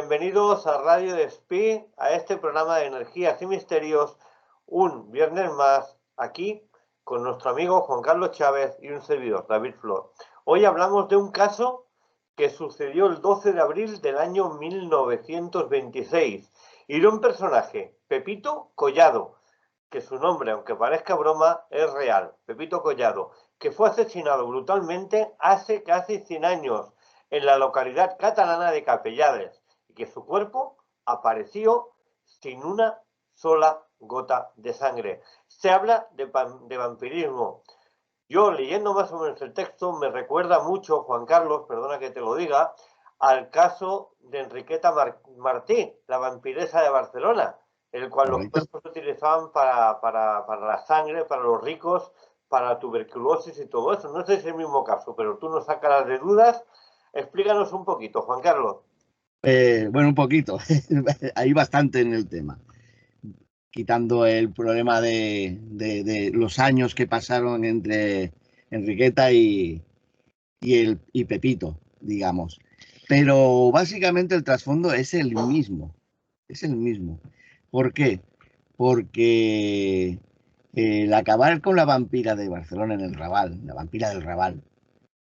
bienvenidos a Radio Despí, a este programa de energías y misterios, un viernes más, aquí, con nuestro amigo Juan Carlos Chávez y un servidor, David Flor. Hoy hablamos de un caso que sucedió el 12 de abril del año 1926 y de un personaje, Pepito Collado, que su nombre, aunque parezca broma, es real, Pepito Collado, que fue asesinado brutalmente hace casi 100 años en la localidad catalana de Capellades, y que su cuerpo apareció sin una sola gota de sangre. Se habla de vampirismo. Yo, leyendo más o menos el texto, me recuerda mucho, Juan Carlos, perdona que te lo diga, al caso de Enriqueta Martí, la vampiresa de Barcelona, el cual los cuerpos se utilizaban para la sangre, para los ricos, para la tuberculosis y todo eso. No sé si es el mismo caso, pero tú nos sacarás de dudas. Explícanos un poquito, Juan Carlos. Bueno, un poquito. Hay bastante en el tema. Quitando el problema de los años que pasaron entre Enriqueta y Pepito, digamos. Pero básicamente el trasfondo es el mismo. Es el mismo. ¿Por qué? Porque el acabar con la vampira de Barcelona en el Raval, la vampira del Raval,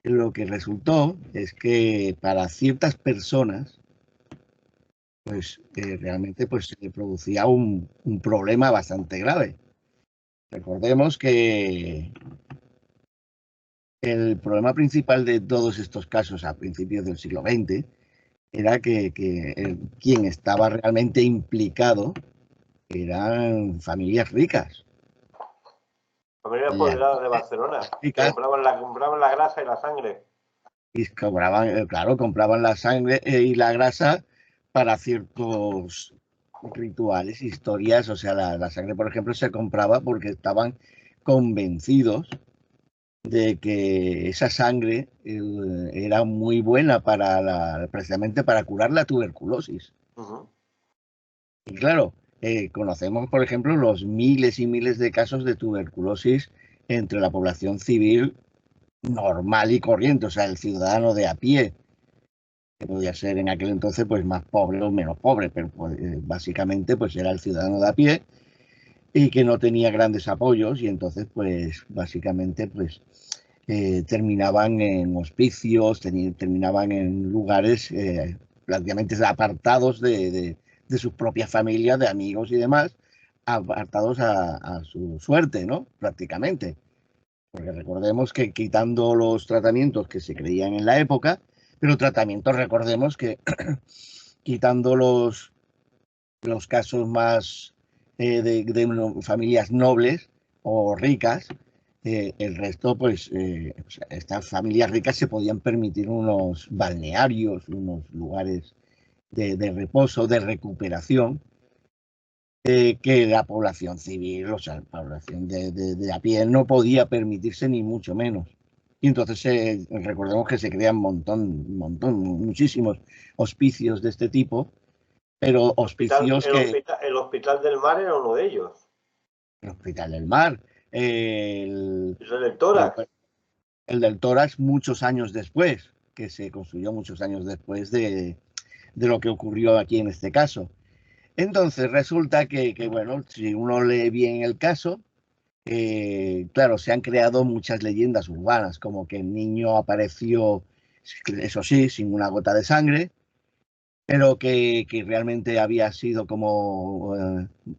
lo que resultó es que para ciertas personas pues realmente pues se producía un problema bastante grave. Recordemos que el problema principal de todos estos casos a principios del siglo XX era que quien estaba realmente implicado eran familias ricas. Familias apoderadas de Barcelona, que compraban la grasa y la sangre. Y cobraban, claro, compraban la sangre y la grasa para ciertos rituales, historias. O sea, la sangre, por ejemplo, se compraba porque estaban convencidos de que esa sangre era muy buena precisamente para curar la tuberculosis. Y claro, conocemos, por ejemplo, los miles y miles de casos de tuberculosis entre la población civil normal y corriente, o sea, el ciudadano de a pie, que podía ser en aquel entonces pues más pobre o menos pobre, pero pues, básicamente pues era el ciudadano de a pie y que no tenía grandes apoyos y entonces pues básicamente pues terminaban en hospicios, terminaban en lugares prácticamente apartados de sus propias familias, de amigos y demás, apartados a su suerte, ¿no? Prácticamente. Porque recordemos que quitando los tratamientos que se creían en la época, pero tratamientos, recordemos que quitando los casos más de familias nobles o ricas, el resto, pues, estas familias ricas se podían permitir unos balnearios, unos lugares de reposo, de recuperación, que la población civil, o sea, la población de a pie no podía permitirse ni mucho menos. Y entonces recordemos que se crean muchísimos hospicios de este tipo, pero hospicios el Hospital del Mar era uno de ellos. El Hospital del Mar. El del Tórax. El del Tórax muchos años después, que se construyó muchos años después de lo que ocurrió aquí en este caso. Entonces resulta que, bueno, si uno lee bien el caso, claro, se han creado muchas leyendas urbanas, como que el niño apareció, eso sí, sin una gota de sangre, pero que realmente había sido como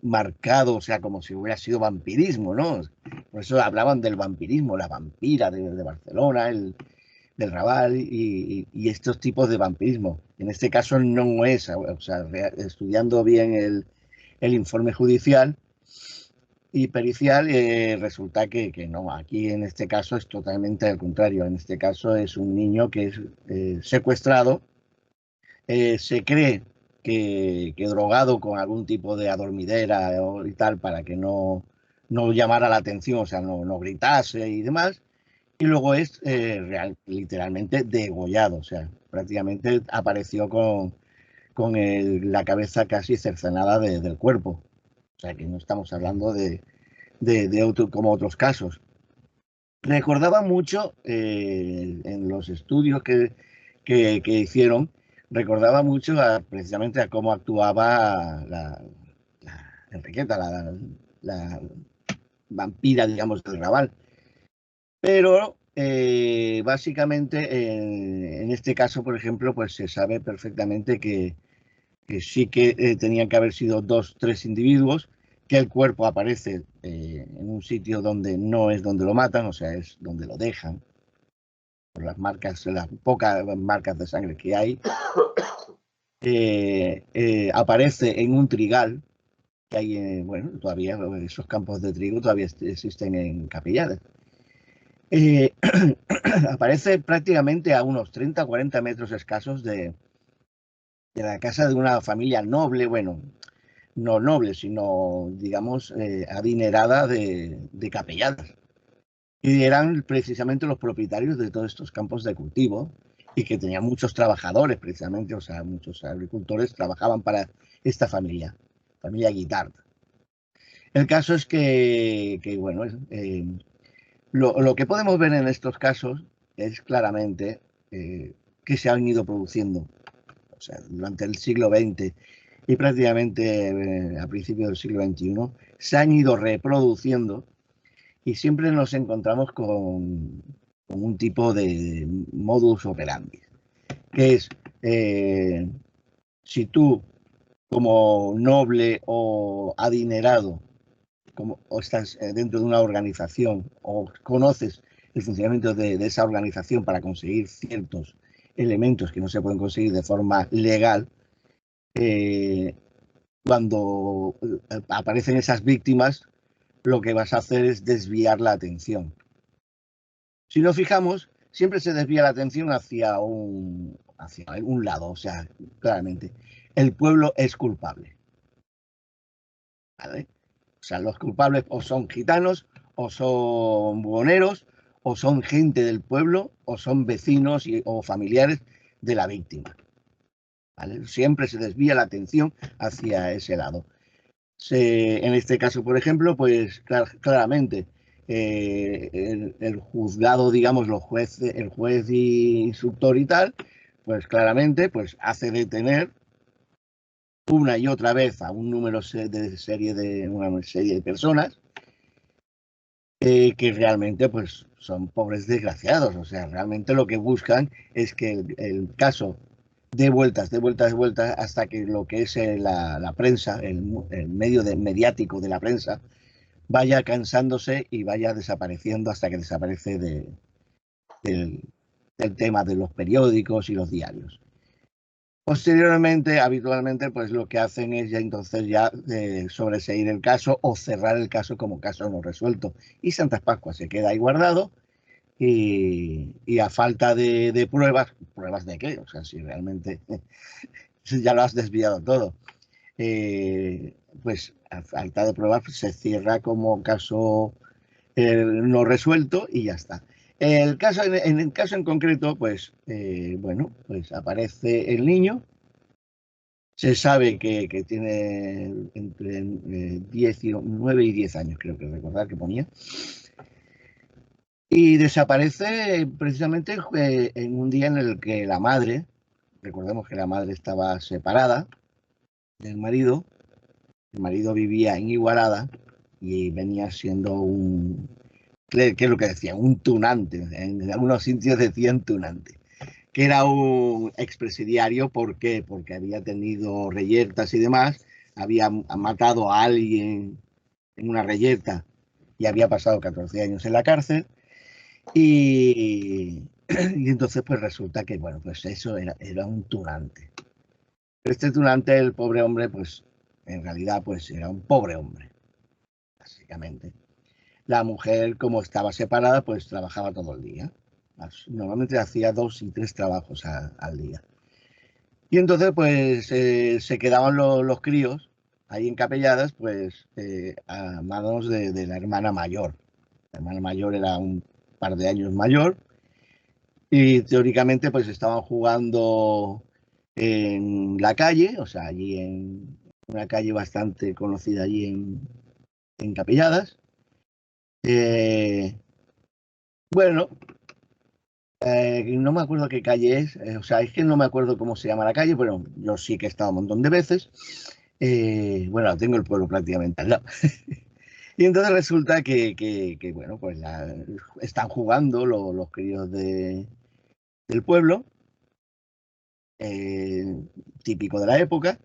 marcado, o sea, como si hubiera sido vampirismo, ¿no? Por eso hablaban del vampirismo, la vampira de Barcelona, del Raval y estos tipos de vampirismo. En este caso no es, o sea, estudiando bien el informe judicial y pericial, resulta que no, aquí en este caso es totalmente al contrario. En este caso es un niño que es secuestrado, se cree que drogado con algún tipo de adormidera y tal para que no llamara la atención, o sea, no gritase y demás. Y luego es literalmente degollado, o sea, prácticamente apareció con la cabeza casi cercenada del cuerpo. O sea, que no estamos hablando de como otros casos. Recordaba mucho en los estudios que hicieron, recordaba mucho precisamente a cómo actuaba Enriqueta, la vampira, digamos, del Raval. Pero básicamente en este caso, por ejemplo, pues se sabe perfectamente que sí que tenían que haber sido 2, 3 individuos, que el cuerpo aparece en un sitio donde no es donde lo matan, o sea, es donde lo dejan, por las marcas, las pocas marcas de sangre que hay. Aparece en un trigal, que hay, bueno, todavía esos campos de trigo todavía existen en Capelladas. Aparece prácticamente a unos 30 o 40 metros escasos de la casa de una familia noble, bueno, no noble, sino, digamos, adinerada de Capelladas. Y eran precisamente los propietarios de todos estos campos de cultivo y que tenían muchos trabajadores, precisamente, o sea, muchos agricultores trabajaban para esta familia Guitart. El caso es que bueno, lo que podemos ver en estos casos es claramente que se han ido produciendo, o sea, durante el siglo XX y prácticamente a principios del siglo XXI, se han ido reproduciendo y siempre nos encontramos con un tipo de modus operandi, que es, si tú como noble o adinerado, o estás dentro de una organización o conoces el funcionamiento de esa organización para conseguir ciertos elementos que no se pueden conseguir de forma legal, cuando aparecen esas víctimas, lo que vas a hacer es desviar la atención. Si nos fijamos, siempre se desvía la atención hacia un lado, o sea, claramente, el pueblo es culpable, ¿vale? O sea, los culpables o son gitanos, o son buhoneros, o son gente del pueblo, o son vecinos o familiares de la víctima, ¿vale? Siempre se desvía la atención hacia ese lado. En este caso, por ejemplo, pues claramente el juzgado, digamos, el juez y instructor y tal, pues claramente pues hace detener una y otra vez a un número de una serie de personas que realmente pues son pobres desgraciados. O sea, realmente lo que buscan es que el caso de vueltas, hasta que lo que es la prensa, el medio mediático de la prensa, vaya cansándose y vaya desapareciendo hasta que desaparece del tema de los periódicos y los diarios. Posteriormente, habitualmente, pues lo que hacen es ya entonces sobreseír el caso o cerrar el caso como caso no resuelto. Y Santas Pascuas se queda ahí guardado y a falta de pruebas, ¿pruebas de qué? O sea, si realmente ya lo has desviado todo. Pues a falta de pruebas se cierra como caso no resuelto y ya está. En el caso en concreto, pues bueno, pues aparece el niño, se sabe que tiene entre 9 y 10 años, creo que recordar que ponía, y desaparece precisamente en un día en el que la madre, recordemos que la madre estaba separada del marido, el marido vivía en Igualada y venía siendo ¿qué es lo que decía? Un tunante. En algunos sitios decían tunante. Que era un expresidiario. ¿Por qué? Porque había tenido reyertas y demás. Había matado a alguien en una reyerta y había pasado 14 años en la cárcel. Y entonces pues resulta que, bueno, pues eso era un tunante. Este tunante, el pobre hombre, pues en realidad pues era un pobre hombre, básicamente. La mujer, como estaba separada, pues trabajaba todo el día. Normalmente hacía 2 y 3 trabajos al día. Y entonces, pues se quedaban los críos ahí encapelladas, pues a manos de la hermana mayor. La hermana mayor era un par de años mayor y teóricamente, pues estaban jugando en la calle, o sea, allí en una calle bastante conocida allí en Capelladas. Bueno, No me acuerdo qué calle es, o sea, es que no me acuerdo cómo se llama la calle, pero yo sí que he estado un montón de veces. Bueno, tengo el pueblo prácticamente al lado. Y entonces resulta que, bueno, pues están jugando los críos del pueblo, eh, típico de la época,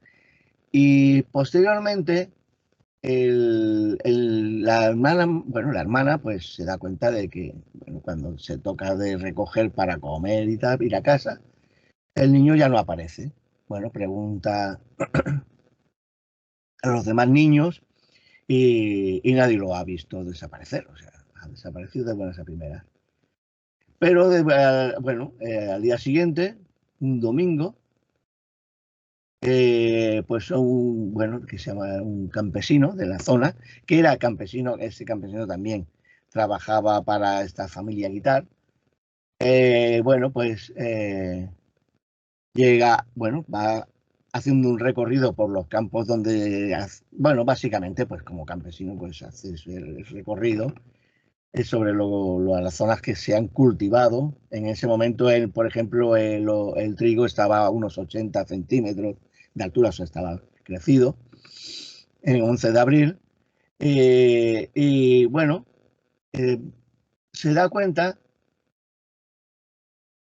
y posteriormente la hermana, bueno, la hermana pues se da cuenta de que, bueno, cuando se toca de recoger para comer y tal, ir a casa, el niño ya no aparece. Bueno, pregunta a los demás niños y nadie lo ha visto desaparecer, o sea, ha desaparecido de buenas a primeras. Pero, bueno, al día siguiente, un domingo, pues bueno, que se llama un campesino de la zona, que era campesino, ese campesino también trabajaba para esta familia guitar. Bueno, pues llega, bueno, va haciendo un recorrido por los campos donde, bueno, básicamente, pues como campesino, pues hace el recorrido sobre las zonas que se han cultivado. En ese momento, por ejemplo, el trigo estaba a unos 80 centímetros de altura, o sea, estaba crecido, en 11 de abril. Y bueno, eh, se da cuenta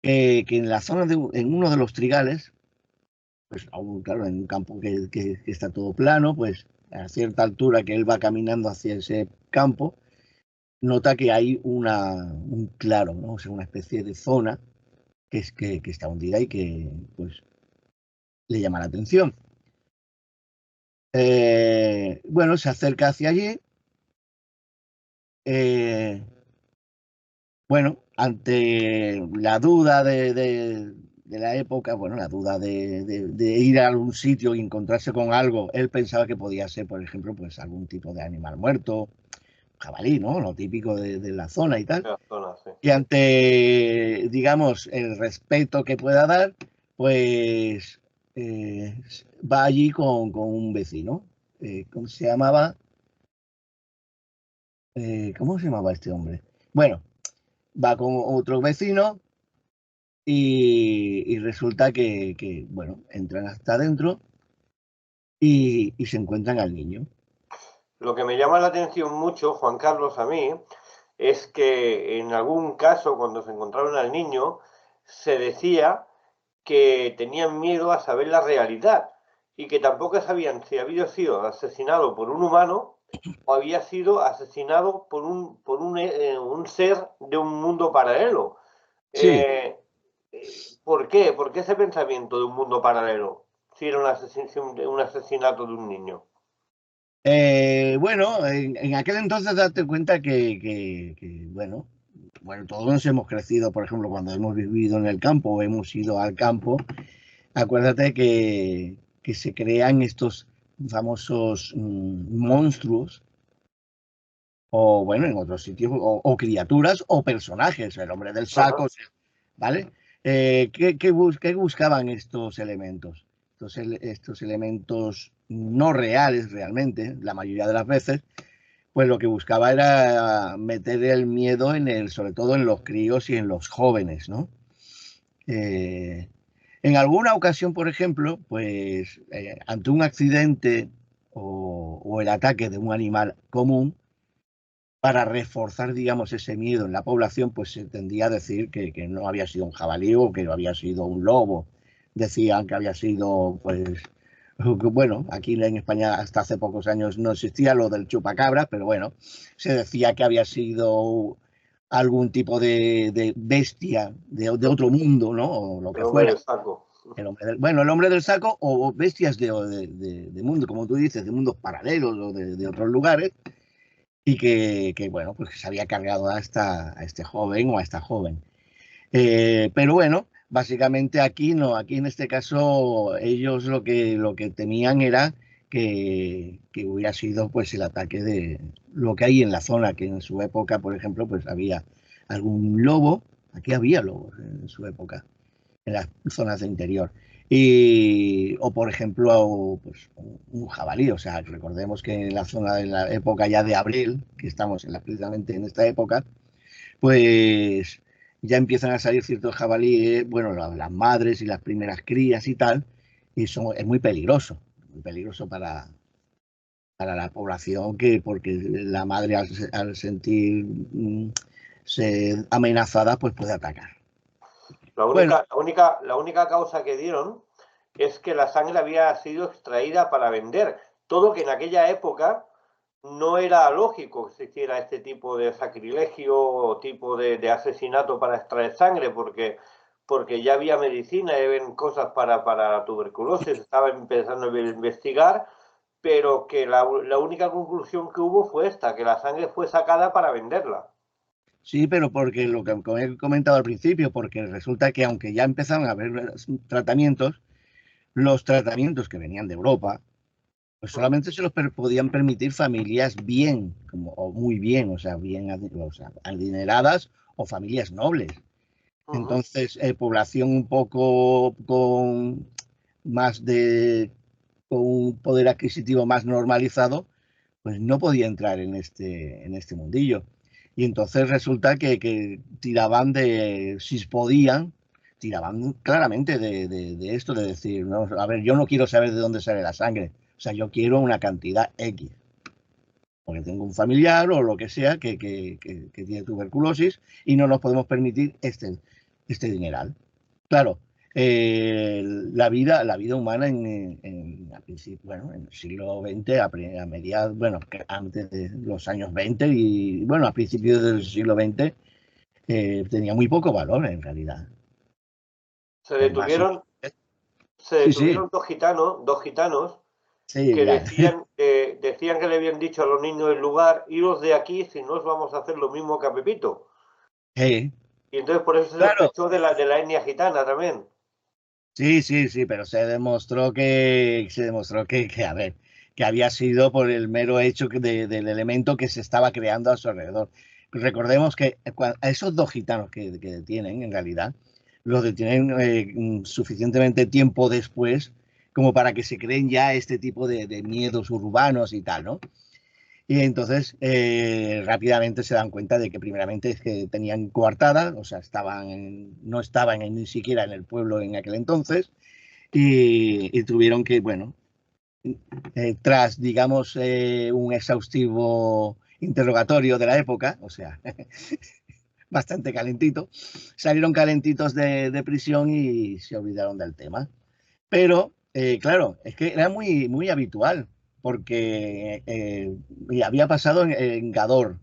que en la zona, en uno de los trigales, pues aún, claro, en un campo que está todo plano, pues a cierta altura que él va caminando hacia ese campo, nota que hay un claro, ¿no? O sea, una especie de zona que está hundida y que pues le llama la atención. Bueno, se acerca hacia allí. eh, bueno, ante la duda de la época, bueno, la duda de ir a algún sitio y encontrarse con algo, él pensaba que podía ser, por ejemplo, pues algún tipo de animal muerto, jabalí, ¿no? Lo típico de la zona y tal. De la zona, sí. Y ante, digamos, el respeto que pueda dar, pues va allí con un vecino. ¿Cómo se llamaba? ¿Cómo se llamaba este hombre? Bueno, va con otro vecino y resulta bueno, entran hasta adentro y se encuentran al niño. Lo que me llama la atención mucho, Juan Carlos, a mí, es que en algún caso, cuando se encontraron al niño, se decía que tenían miedo a saber la realidad y que tampoco sabían si había sido asesinado por un humano o había sido asesinado un ser de un mundo paralelo. Sí, Eh, ¿Por qué? ¿Por qué ese pensamiento de un mundo paralelo si era un asesinato de un niño? bueno, en aquel entonces date cuenta bueno, todos nos hemos crecido, por ejemplo, cuando hemos vivido en el campo o hemos ido al campo. Acuérdate que se crean estos famosos monstruos, o bueno, en otros sitios, o criaturas o personajes, el hombre del Ajá. saco, ¿vale? ¿Qué buscaban estos elementos? Estos elementos no reales realmente, la mayoría de las veces, pues lo que buscaba era meter el miedo sobre todo en los críos y en los jóvenes, ¿no? Eh, en alguna ocasión, por ejemplo, pues ante un accidente o el ataque de un animal común, para reforzar, digamos, ese miedo en la población, pues se tendía a decir que no había sido un jabalí o que no había sido un lobo. Decían que había sido, pues, bueno, aquí en España hasta hace pocos años no existía lo del chupacabra, pero bueno, se decía que había sido algún tipo de bestia de otro mundo, ¿no? O lo El que hombre fuera. del saco. Bueno, el hombre del saco o bestias de mundo, como tú dices, de mundos paralelos o de otros lugares, y bueno, pues que se había cargado a este joven o a esta joven. Pero bueno, básicamente aquí no, aquí en este caso ellos lo que temían era que hubiera sido pues el ataque de lo que hay en la zona, que en su época, por ejemplo, pues había algún lobo, aquí había lobos en su época, en las zonas de interior. O por ejemplo, pues un jabalí, o sea, recordemos que en la zona de la época ya de abril, que estamos precisamente en esta época, pues ya empiezan a salir ciertos jabalíes, bueno, las madres y las primeras crías y tal, y es muy peligroso para la población, porque la madre al sentir se amenazada, pues puede atacar. La Bueno, única, la única, la única causa que dieron es que la sangre había sido extraída para vender. Todo que en aquella época no era lógico que se hiciera este tipo de sacrilegio o tipo de asesinato para extraer sangre, porque ya había medicina, había cosas para la tuberculosis, estaba empezando a investigar, pero que la única conclusión que hubo fue esta, que la sangre fue sacada para venderla. sí, pero porque lo que como he comentado al principio, porque resulta que aunque ya empezaron a haber tratamientos, los tratamientos que venían de Europa, pues solamente se los podían permitir familias bien, o muy bien, o sea, bien o sea, adineradas o familias nobles. Entonces, población un poco con más con un poder adquisitivo más normalizado, pues no podía entrar en este mundillo. Y entonces resulta que tiraban si podían, tiraban claramente de esto, de decir, no, a ver, yo no quiero saber de dónde sale la sangre, o sea, yo quiero una cantidad X, porque tengo un familiar o lo que sea que tiene tuberculosis y no nos podemos permitir este dineral. Claro, la vida humana bueno, en el siglo XX, a mediados, bueno, antes de los años 20 y bueno, a principios del siglo XX, tenía muy poco valor en realidad. Se El más, detuvieron, se sí, sí, detuvieron dos gitanos sí, que ya. decían que le habían dicho a los niños del lugar, iros de aquí si no os vamos a hacer lo mismo que a Pepito. Y entonces por eso se Claro, sospechó de la etnia gitana también. sí, sí, sí, pero se demostró a ver, que había sido por el mero hecho del elemento que se estaba creando a su alrededor. Recordemos que a esos dos gitanos que detienen, en realidad, los detienen suficientemente tiempo después como para que se creen ya este tipo de miedos urbanos y tal, ¿no? Y entonces rápidamente se dan cuenta de que primeramente es que tenían coartada, o sea, no estaban ni siquiera en el pueblo en aquel entonces, y tuvieron que, bueno, tras, digamos, un exhaustivo interrogatorio de la época, o sea, bastante calentito, salieron calentitos de prisión y se olvidaron del tema. Pero, claro, es que era muy habitual, porque había pasado en Gador,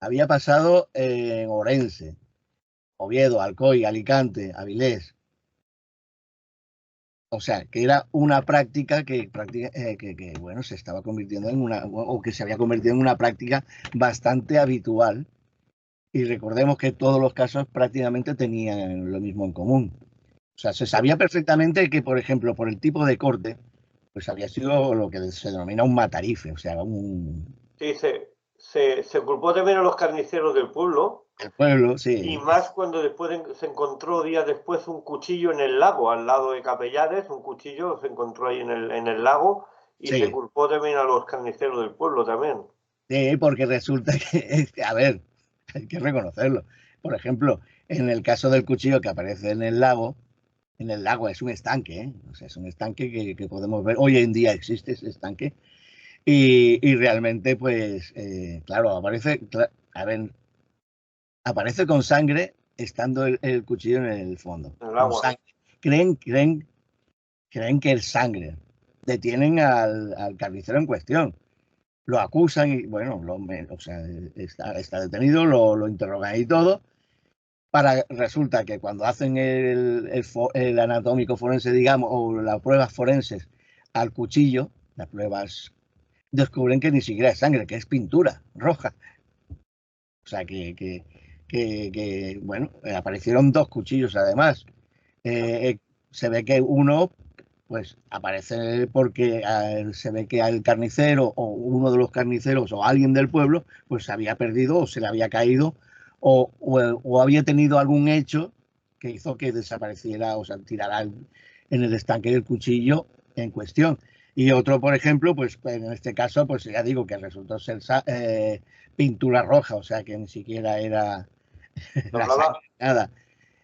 había pasado en Orense, Oviedo, Alcoy, Alicante, Avilés. O sea, que era una práctica bueno, se estaba convirtiendo en o que se había convertido en una práctica bastante habitual. Y recordemos que todos los casos prácticamente tenían lo mismo en común. O sea, se sabía perfectamente que, por ejemplo, por el tipo de corte, pues había sido lo que se denomina un matarife, o sea, Sí, se culpó también a los carniceros del pueblo, el pueblo, y sí, más cuando después se encontró días después un cuchillo en el lago, al lado de Capellades, un cuchillo se encontró ahí en el lago, y se sí, culpó también a los carniceros del pueblo también. sí, porque resulta a ver, hay que reconocerlo. Por ejemplo, en el caso del cuchillo que aparece en el lago es un estanque, ¿eh? O sea, es un estanque que podemos ver. Hoy en día existe ese estanque y realmente, pues, claro, a ver, aparece con sangre estando el cuchillo en el fondo, En el con agua. sangre. Creen, creen, creen que es sangre. Detienen al carnicero en cuestión. Lo acusan y, bueno, o sea, está detenido, lo interrogan y todo. Resulta que cuando hacen el anatómico forense, digamos, o las pruebas forenses al cuchillo, las pruebas descubren que ni siquiera es sangre, que es pintura roja. O sea, bueno, aparecieron dos cuchillos además. Se ve que uno, pues, aparece porque se ve que al carnicero o uno de los carniceros o alguien del pueblo, pues se había perdido o se le había caído o había tenido algún hecho que hizo que desapareciera o se tirara en el estanque del cuchillo en cuestión. Y otro, por ejemplo, pues en este caso, pues ya digo que resultó ser pintura roja, o sea que ni siquiera Lo La hablaba. sangre, nada.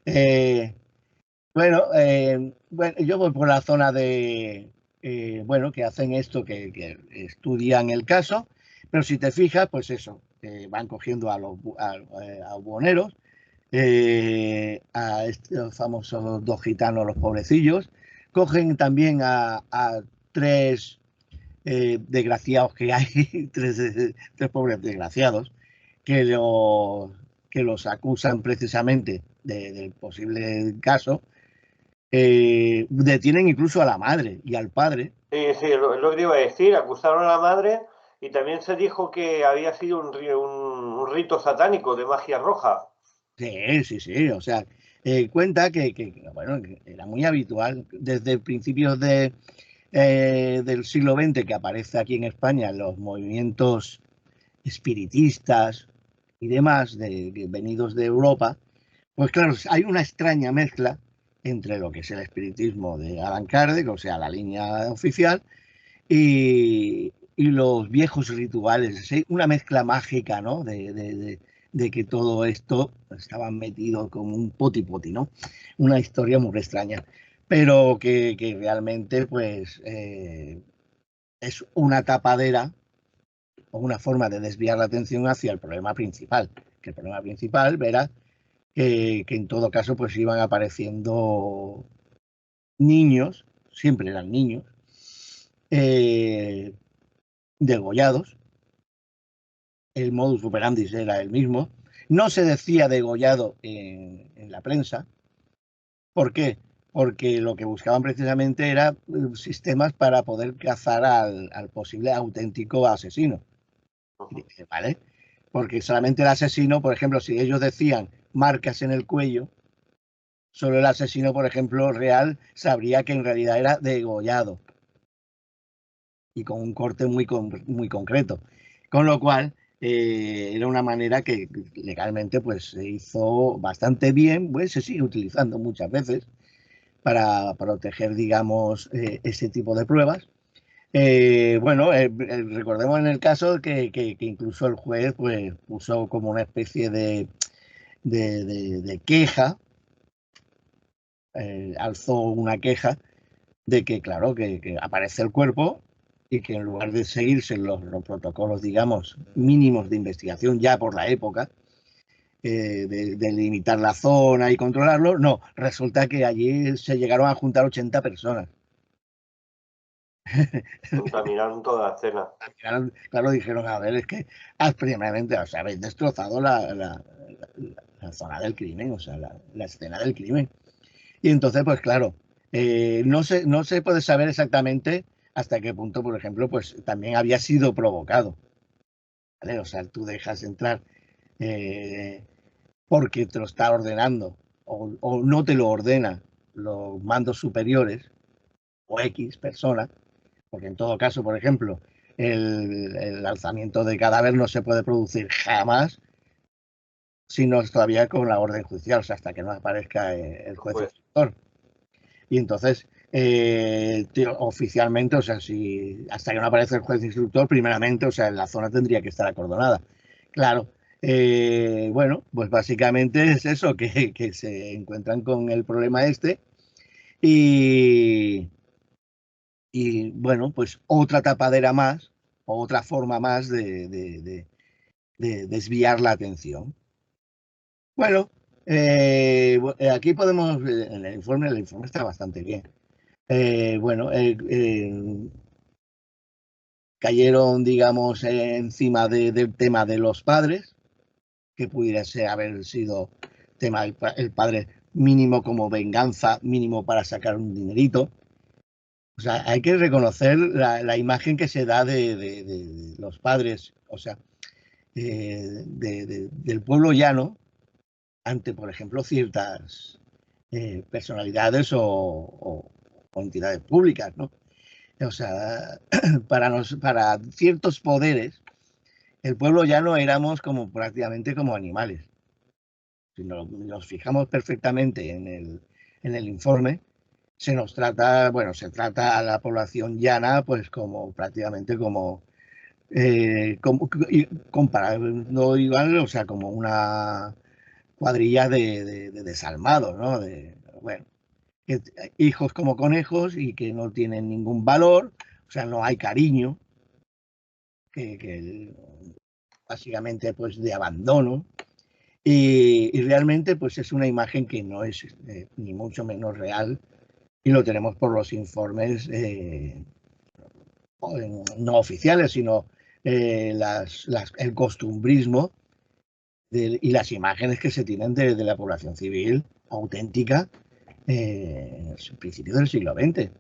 Eh, bueno, yo voy por la zona de, bueno, que hacen esto, que estudian el caso, pero si te fijas, pues eso, van cogiendo a los a buhoneros, a estos famosos dos gitanos, los pobrecillos, cogen también a tres desgraciados que hay, tres pobres desgraciados, que, lo, que los acusan precisamente del posible caso, detienen incluso a la madre y al padre. Sí, sí, lo que iba a decir, acusaron a la madre y también se dijo que había sido un rito satánico de magia roja. Sí, sí, sí. O sea, cuenta bueno, que era muy habitual desde principios del siglo XX que aparece aquí en España los movimientos espiritistas y demás venidos de Europa. Pues claro, hay una extraña mezcla entre lo que es el espiritismo de Allan Kardec, o sea, la línea oficial, y los viejos rituales, ¿sí? Una mezcla mágica, ¿no? De que todo esto estaba metido como un poti-poti, ¿no? Una historia muy extraña, pero que realmente, pues, es una tapadera o una forma de desviar la atención hacia el problema principal, que el problema principal verá que en todo caso, pues iban apareciendo niños, siempre eran niños, eh, degollados. El modus operandi era el mismo. No se decía degollado en la prensa. ¿Por qué? Porque lo que buscaban precisamente era sistemas para poder cazar al posible auténtico asesino. ¿Vale? Porque solamente el asesino, por ejemplo, si ellos decían marcas en el cuello, solo el asesino, por ejemplo, real, sabría que en realidad era degollado y con un corte muy concreto. Con lo cual, era una manera que legalmente pues, se hizo bastante bien, pues se sigue utilizando muchas veces para proteger, digamos, ese tipo de pruebas. Bueno, recordemos en el caso que incluso el juez pues, puso como una especie de queja, alzó una queja de que, claro, que aparece el cuerpo y que en lugar de seguirse los protocolos, digamos, mínimos de investigación ya por la época, de limitar la zona y controlarlo, no, resulta que allí se llegaron a juntar 80 personas. Contaminaron toda la escena. Claro, dijeron, a ver, es que primeramente, o sea, habéis destrozado la zona del crimen, o sea, la escena del crimen. Y entonces, pues claro, no se puede saber exactamente hasta qué punto, por ejemplo, pues también había sido provocado. ¿Vale? O sea, tú dejas entrar eh, porque te lo está ordenando o no te lo ordena los mandos superiores o X persona, porque en todo caso, por ejemplo, el alzamiento de cadáver no se puede producir jamás sino todavía con la orden judicial, o sea, hasta que no aparezca el juez Pues, instructor. Y entonces, oficialmente, o sea, si hasta que no aparece el juez instructor, primeramente, o sea, la zona tendría que estar acordonada. Claro, bueno, pues básicamente es eso, que se encuentran con el problema este y, y bueno, pues otra tapadera más, o otra forma más de desviar la atención. Bueno, aquí podemos, en el informe está bastante bien. Bueno, cayeron, digamos, encima del tema de los padres, que pudiese haber sido tema el padre mínimo como venganza, mínimo para sacar un dinerito. O sea, hay que reconocer la imagen que se da de los padres, o sea, del pueblo llano ante, por ejemplo, ciertas personalidades o entidades públicas, ¿no? O sea, para ciertos poderes, el pueblo ya no éramos como prácticamente como animales. Si nos fijamos perfectamente en el informe, se nos trata, bueno, se trata a la población llana pues como prácticamente como comparando igual, o sea, como cuadrillas de desalmados, ¿no? Bueno, hijos como conejos y que no tienen ningún valor, o sea, no hay cariño, que básicamente pues de abandono. Y realmente pues es una imagen que no es ni mucho menos real, y lo tenemos por los informes no oficiales, sino el costumbrismo y las imágenes que se tienen de la población civil auténtica en el principio del siglo XX.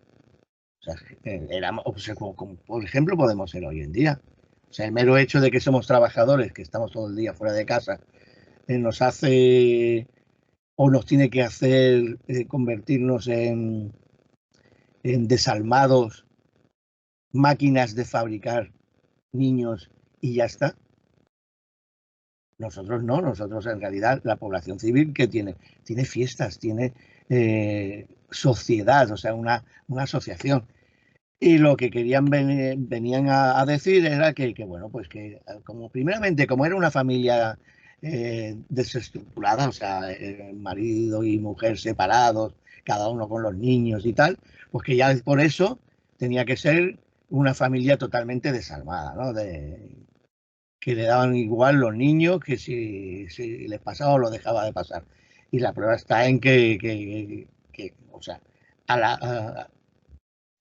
O sea, como, por ejemplo, podemos ser hoy en día. O sea, el mero hecho de que somos trabajadores, que estamos todo el día fuera de casa, nos hace o nos tiene que hacer convertirnos en desalmados, máquinas de fabricar niños y ya está. Nosotros no, nosotros en realidad la población civil que tiene fiestas, tiene sociedad, o sea, una asociación. Y lo que venían a decir era bueno, pues que como primeramente, como era una familia desestructurada, o sea, marido y mujer separados, cada uno con los niños y tal, pues que ya por eso tenía que ser una familia totalmente desalmada, ¿no? Que le daban igual los niños que si les pasaba o lo dejaba de pasar. Y la prueba está en que o sea,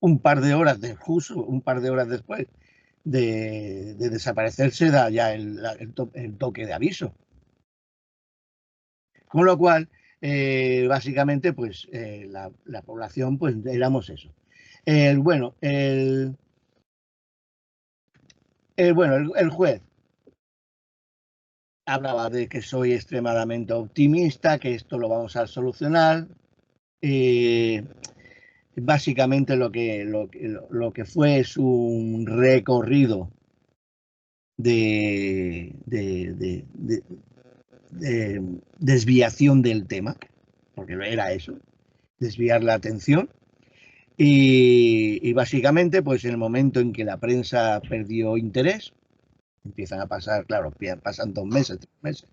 un par de horas justo un par de horas después de desaparecerse da ya el toque de aviso. Con lo cual, básicamente, pues la población, pues éramos eso. Bueno, el juez hablaba de que soy extremadamente optimista, que esto lo vamos a solucionar. Básicamente lo que fue es un recorrido de desviación del tema, porque era eso, desviar la atención. Y básicamente, pues en el momento en que la prensa perdió interés, empiezan a pasar, claro, pasan 2 meses, 3 meses,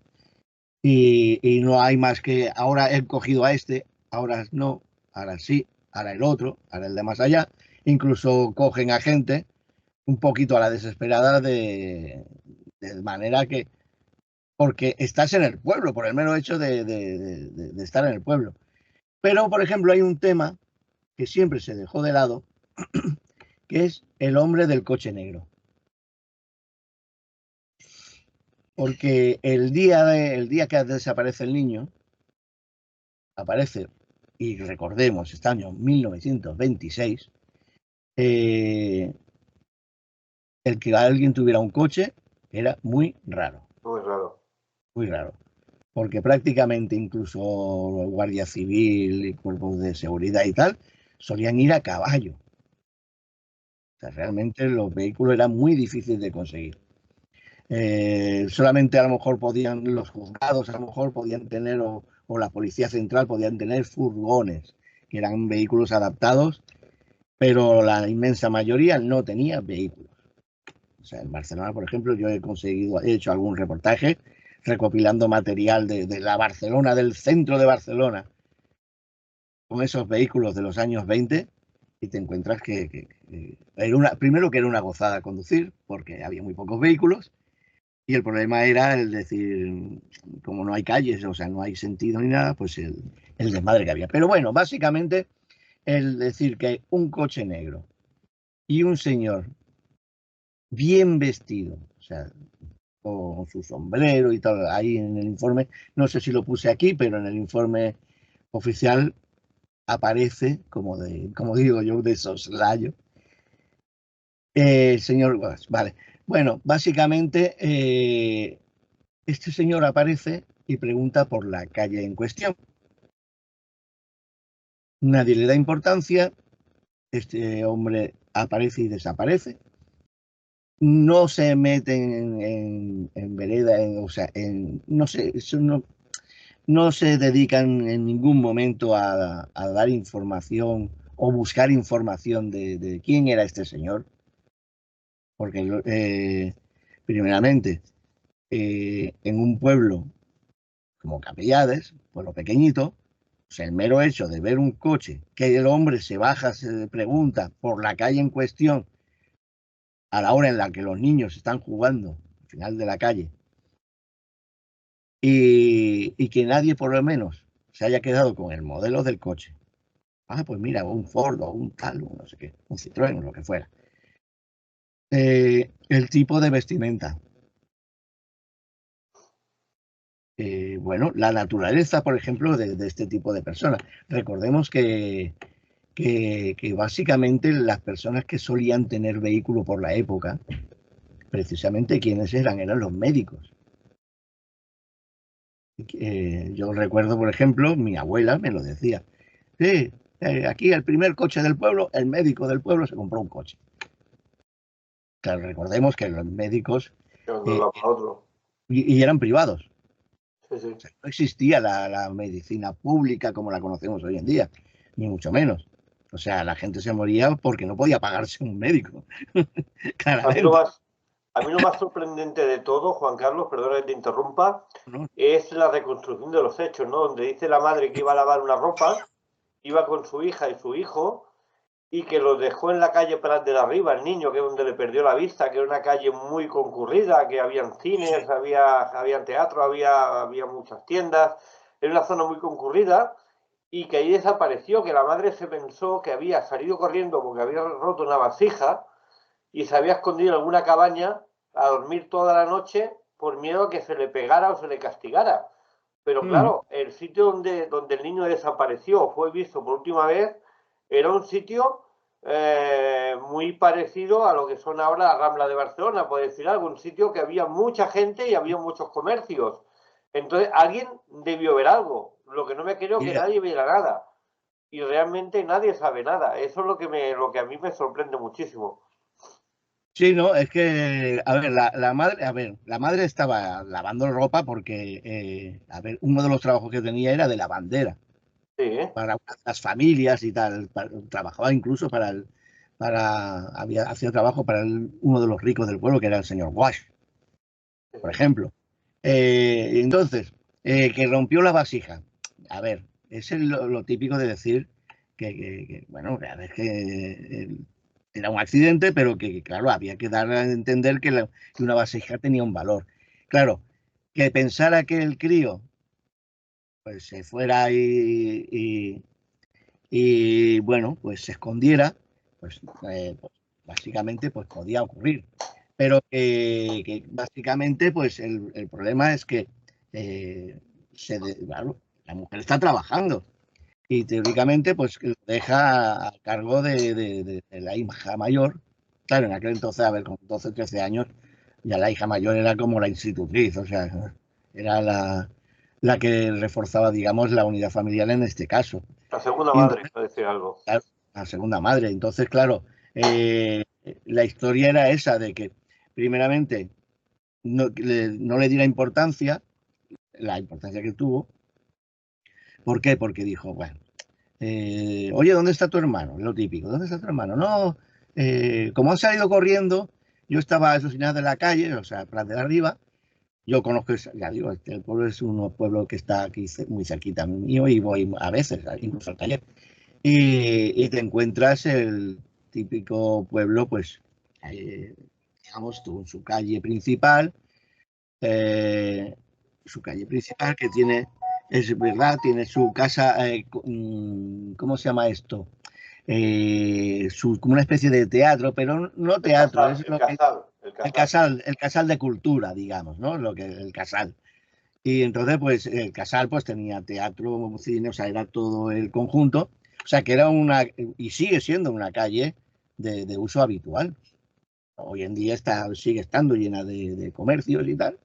y no hay más que ahora he cogido a este, ahora no, ahora sí, ahora el otro, ahora el de más allá. Incluso cogen a gente un poquito a la desesperada de manera que, porque estás en el pueblo, por el mero hecho de estar en el pueblo. Pero, por ejemplo, hay un tema que siempre se dejó de lado, que es el hombre del coche negro. Porque el día que desaparece el niño, aparece, y recordemos, este año 1926, el que alguien tuviera un coche era muy raro. Muy raro. Muy raro. Porque prácticamente incluso Guardia Civil y cuerpos de seguridad y tal solían ir a caballo. O sea, realmente los vehículos eran muy difíciles de conseguir. Solamente a lo mejor los juzgados a lo mejor podían tener, o la Policía Central podían tener furgones, que eran vehículos adaptados, pero la inmensa mayoría no tenía vehículos. O sea, en Barcelona, por ejemplo, yo he hecho algún reportaje recopilando material de la Barcelona, del centro de Barcelona, con esos vehículos de los años 20, y te encuentras que primero que era una gozada conducir, porque había muy pocos vehículos, y el problema era el decir, como no hay calles, o sea, no hay sentido ni nada, pues el desmadre que había. Pero bueno, básicamente el decir que un coche negro y un señor bien vestido, o sea, con su sombrero y tal, ahí en el informe, no sé si lo puse aquí, pero en el informe oficial aparece, como digo yo, de soslayo, el señor Guas. Vale, bueno, básicamente este señor aparece y pregunta por la calle en cuestión. Nadie le da importancia, este hombre aparece y desaparece. No se meten en vereda, o sea, no sé, no se dedican en ningún momento a dar información o buscar información de quién era este señor, porque primeramente, en un pueblo como Capellades, pueblo pequeñito, pues el mero hecho de ver un coche, que el hombre se baja, se pregunta por la calle en cuestión, a la hora en la que los niños están jugando, al final de la calle, y que nadie por lo menos se haya quedado con el modelo del coche. Ah, pues mira, un Ford o un tal, un no sé qué, un Citroën o lo que fuera. El tipo de vestimenta. Bueno, la naturaleza, por ejemplo, de este tipo de personas. Recordemos que básicamente las personas que solían tener vehículo por la época, precisamente quienes eran los médicos. Yo recuerdo, por ejemplo, mi abuela me lo decía. Sí, aquí el primer coche del pueblo, el médico del pueblo se compró un coche. Claro, recordemos que los médicos eh, y eran privados. Sí, sí. O sea, no existía la medicina pública como la conocemos hoy en día, ni mucho menos. O sea, la gente se moría porque no podía pagarse un médico, A mí lo claramente. más, a mí lo más sorprendente de todo, Juan Carlos, perdona que te interrumpa, ¿No? es la reconstrucción de los hechos, ¿no? Donde dice la madre que iba a lavar una ropa, iba con su hija y su hijo, y que los dejó en la calle Prat de la Riba, el niño, que es donde le perdió la vista, que era una calle muy concurrida, que habían cines, Sí. había teatro, había muchas tiendas, era una zona muy concurrida, y que ahí desapareció, que la madre se pensó que había salido corriendo porque había roto una vasija y se había escondido en alguna cabaña a dormir toda la noche por miedo a que se le pegara o se le castigara. Pero Mm. claro, el sitio donde el niño desapareció o fue visto por última vez era un sitio muy parecido a lo que son ahora la Rambla de Barcelona, por decir algo, un sitio que había mucha gente y había muchos comercios. Entonces alguien debió ver algo, lo que no me creo que Y, nadie viera nada. Y realmente nadie sabe nada. Eso es lo que a mí me sorprende muchísimo. sí, no, es que, a ver, la madre estaba lavando ropa porque, a ver, uno de los trabajos que tenía era de lavandera Sí, ¿eh? para las familias y tal. Trabajaba incluso hacía trabajo para uno de los ricos del pueblo, que era el señor Wash, Sí, por sí. ejemplo. Entonces, que rompió la vasija. A ver, es lo típico de decir bueno, a ver, era un accidente, pero que, claro, había que dar a entender que una vasija tenía un valor. Claro, que pensara que el crío pues se fuera bueno, pues se escondiera, pues, pues, básicamente pues podía ocurrir. Pero que básicamente pues el problema es que claro, la mujer está trabajando y teóricamente pues lo deja a cargo de la hija mayor. Claro, en aquel entonces, a ver, con 12, 13 años, ya la hija mayor era como la institutriz, o sea, era la que reforzaba, digamos, la unidad familiar en este caso. La segunda Y madre, entonces, por decir algo. claro, la segunda madre. Entonces, claro, la historia era esa de que, primeramente, no le diera importancia, la importancia que tuvo. ¿Por qué? Porque dijo, bueno, oye, ¿dónde está tu hermano? Lo típico, ¿dónde está tu hermano? No, como han salido corriendo, yo estaba asesinado en la calle, o sea, plan de arriba. Yo conozco, ya digo, el pueblo es un pueblo que está aquí muy cerquita mío y voy a veces, incluso al taller. Y te encuentras el típico pueblo, pues, eh, digamos tú, en eh, su calle principal que tiene, es verdad, tiene su casa, ¿cómo se llama esto? Como una especie de teatro, pero no El teatro, casal, es el lo que casal, el casal. el casal de cultura, digamos, ¿no? Lo que el casal. Y entonces, pues, el casal, pues, tenía teatro, cine, o sea, era todo el conjunto. O sea, que era y sigue siendo una calle de uso habitual. Hoy en día sigue estando llena de comercios y tal.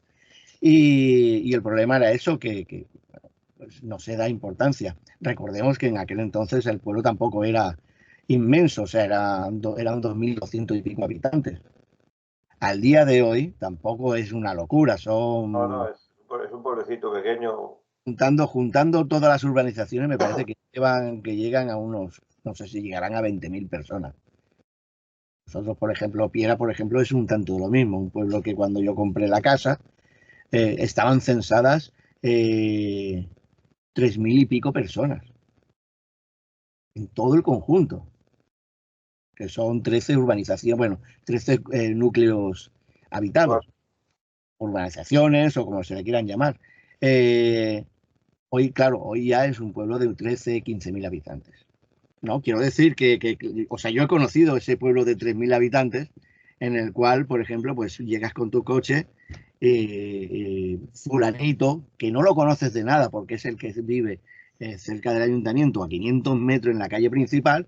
Y el problema era eso, que pues, no se da importancia. Recordemos que en aquel entonces el pueblo tampoco era inmenso, o sea, eran 2.200 y pico habitantes. Al día de hoy tampoco es una locura, No, no, son es un pueblecito pequeño. juntando todas las urbanizaciones, me parece que llegan a unos, no sé si llegarán a 20.000 personas. Nosotros, por ejemplo, Piera, por ejemplo, es un tanto lo mismo, un pueblo que cuando yo compré la casa estaban censadas 3.000 y pico personas en todo el conjunto, que son 13 urbanizaciones, bueno, 13 núcleos habitados, urbanizaciones o como se le quieran llamar. Hoy, claro, hoy ya es un pueblo de 13, 15.000 habitantes. No, quiero decir o sea, yo he conocido ese pueblo de 3.000 habitantes en el cual, por ejemplo, pues llegas con tu coche, fulanito, que no lo conoces de nada porque es el que vive cerca del ayuntamiento a 500 metros en la calle principal,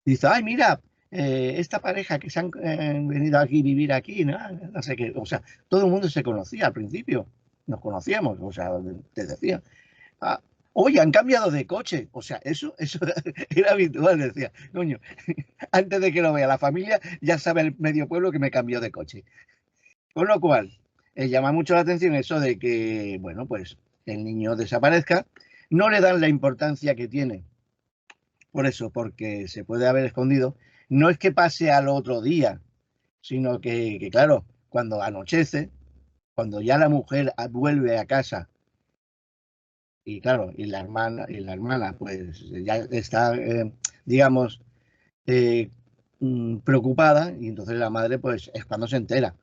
dice, ay, mira, esta pareja que se han venido aquí a vivir aquí, ¿no? No sé qué, o sea, todo el mundo se conocía al principio, nos conocíamos, o sea, te decía. Ah, oye, han cambiado de coche. O sea, eso era habitual, decía. Coño, antes de que lo vea la familia, ya sabe el medio pueblo que me cambió de coche. Con lo cual, llama mucho la atención eso de que, bueno, pues el niño desaparezca. No le dan la importancia que tiene. Por eso, porque se puede haber escondido. No es que pase al otro día, sino que claro, cuando anochece, cuando ya la mujer vuelve a casa y claro, y la hermana pues ya está, digamos, eh, preocupada y entonces la madre pues es cuando se entera.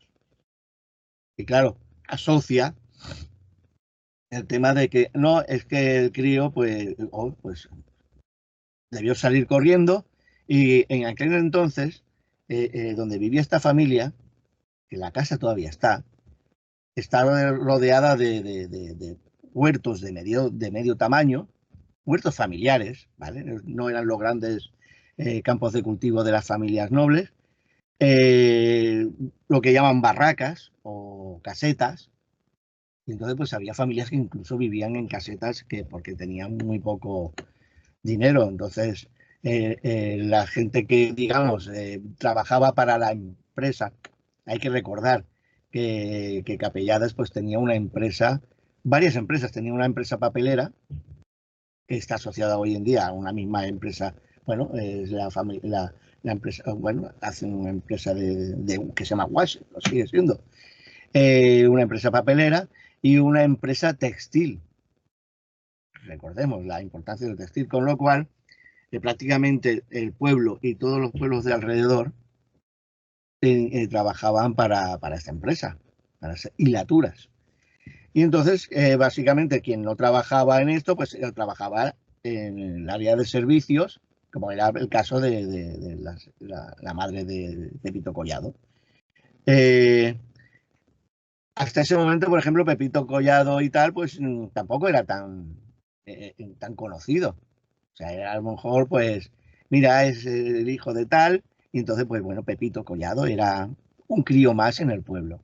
Y claro, asocia el tema de que no, es que el crío pues debió salir corriendo y en aquel entonces, donde vivía esta familia, que la casa todavía está rodeada de huertos de medio tamaño, huertos familiares, ¿vale? No eran los grandes campos de cultivo de las familias nobles, eh, lo que llaman barracas o casetas, y entonces pues había familias que incluso vivían en casetas porque tenían muy poco dinero, entonces la gente que, digamos, trabajaba para la empresa, hay que recordar que Capelladas pues tenía una empresa, varias empresas, tenía una empresa papelera, que está asociada hoy en día a una misma empresa. Bueno, es la empresa, bueno, hace una empresa que se llama Wash, lo sigue siendo, una empresa papelera y una empresa textil. Recordemos la importancia del textil, con lo cual prácticamente el pueblo y todos los pueblos de alrededor trabajaban para esta empresa, para hacer hilaturas. Y entonces, básicamente, quien no trabajaba en esto, pues trabajaba en el área de servicios, como era el caso de la madre de Pepito Collado. Hasta ese momento, por ejemplo, Pepito Collado y tal, pues tampoco era tan conocido. O sea, era a lo mejor, pues, mira, es el hijo de tal, y entonces, pues bueno, Pepito Collado era un crío más en el pueblo.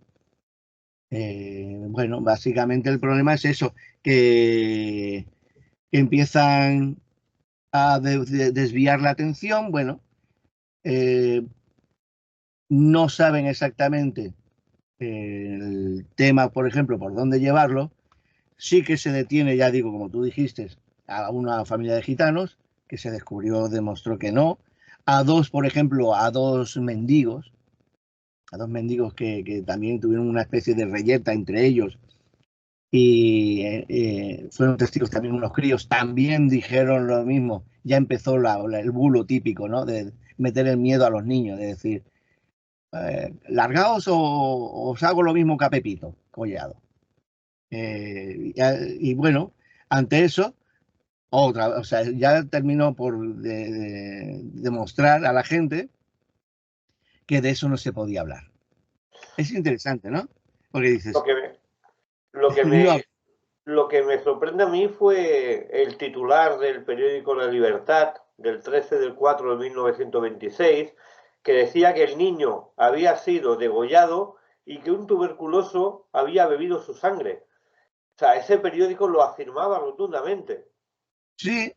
Bueno, básicamente el problema es eso, que empiezan a desviar la atención, bueno, no saben exactamente el tema, por ejemplo, por dónde llevarlo, sí que se detiene, ya digo, como tú dijiste, a una familia de gitanos, que se descubrió, demostró que no, a dos, por ejemplo, a dos mendigos que también tuvieron una especie de reyerta entre ellos y fueron testigos también unos críos, también dijeron lo mismo, ya empezó el bulo típico, ¿no? De meter el miedo a los niños, de decir, largaos o os hago lo mismo que a Pepito Collado. Y bueno, ante eso, o sea, ya terminó por demostrar a la gente que de eso no se podía hablar. Es interesante, ¿no? Porque Lo dices, que me, lo que no, me, lo que me sorprende a mí fue el titular del periódico La Libertad del 13/4 de 1926, que decía que el niño había sido degollado y que un tuberculoso había bebido su sangre. O sea, ese periódico lo afirmaba rotundamente. sí,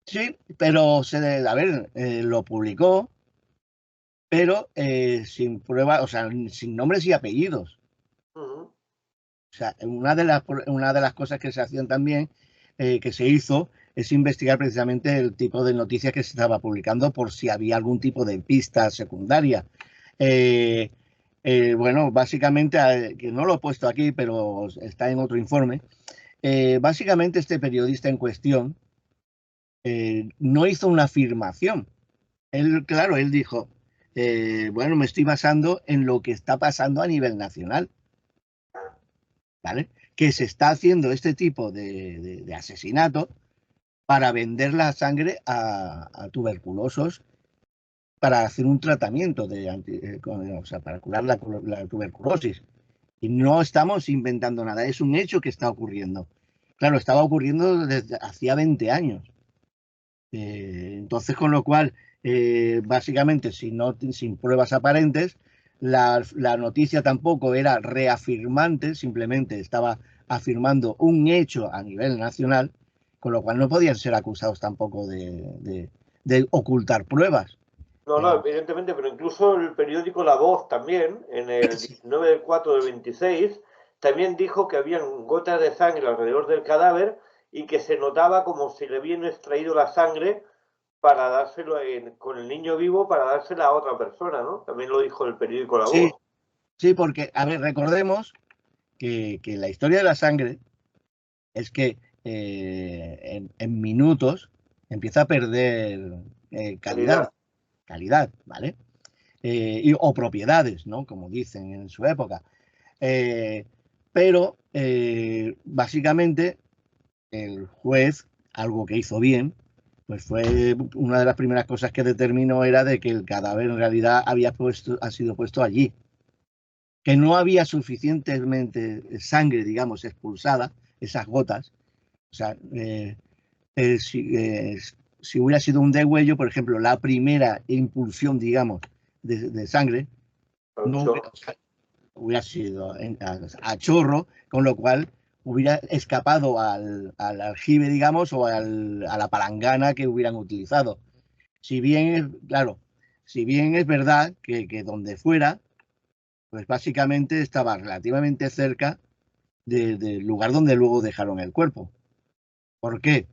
sí, pero a ver, lo publicó, pero sin prueba, o sea, sin nombres y apellidos. Ujú. O sea, una de las cosas que se hacían también, que se hizo, es investigar precisamente el tipo de noticias que se estaba publicando por si había algún tipo de pista secundaria. Eh, Bueno, básicamente, que no lo he puesto aquí, pero está en otro informe. Básicamente este periodista en cuestión no hizo una afirmación. Él, claro, él dijo, bueno, me estoy basando en lo que está pasando a nivel nacional, ¿vale? Que se está haciendo este tipo de asesinato para vender la sangre a tuberculosos para hacer un tratamiento o sea, para curar la tuberculosis. Y no estamos inventando nada, es un hecho que está ocurriendo. Claro, estaba ocurriendo desde hacía 20 años. Entonces, con lo cual, básicamente, sin pruebas aparentes, la noticia tampoco era reafirmante, simplemente estaba afirmando un hecho a nivel nacional, con lo cual no podían ser acusados tampoco de ocultar pruebas. No, no, Eh, evidentemente, pero incluso el periódico La Voz también, en el 19 del 4 del 26, también dijo que habían gotas de sangre alrededor del cadáver y que se notaba como si le habían extraído la sangre para dárselo con el niño vivo para dársela a otra persona, ¿no? También lo dijo el periódico La sí, Voz. sí, porque, a ver, recordemos que la historia de la sangre es que en minutos empieza a perder calidad, Calidad. ¿vale? O propiedades, ¿no? Como dicen en su época. Eh, pero básicamente el juez, algo que hizo bien, pues fue una de las primeras cosas que determinó era de que el cadáver en realidad ha sido puesto allí, que no había suficientemente sangre, digamos, expulsada, esas gotas. O sea, si hubiera sido un degüello, por ejemplo, la primera impulsión, digamos, de sangre, no hubiera, Pancho. o sea, hubiera sido a chorro, con lo cual hubiera escapado al aljibe, digamos, a la palangana que hubieran utilizado. Si bien es, claro, si bien es verdad que donde fuera, pues básicamente estaba relativamente cerca del lugar donde luego dejaron el cuerpo. ¿Por qué?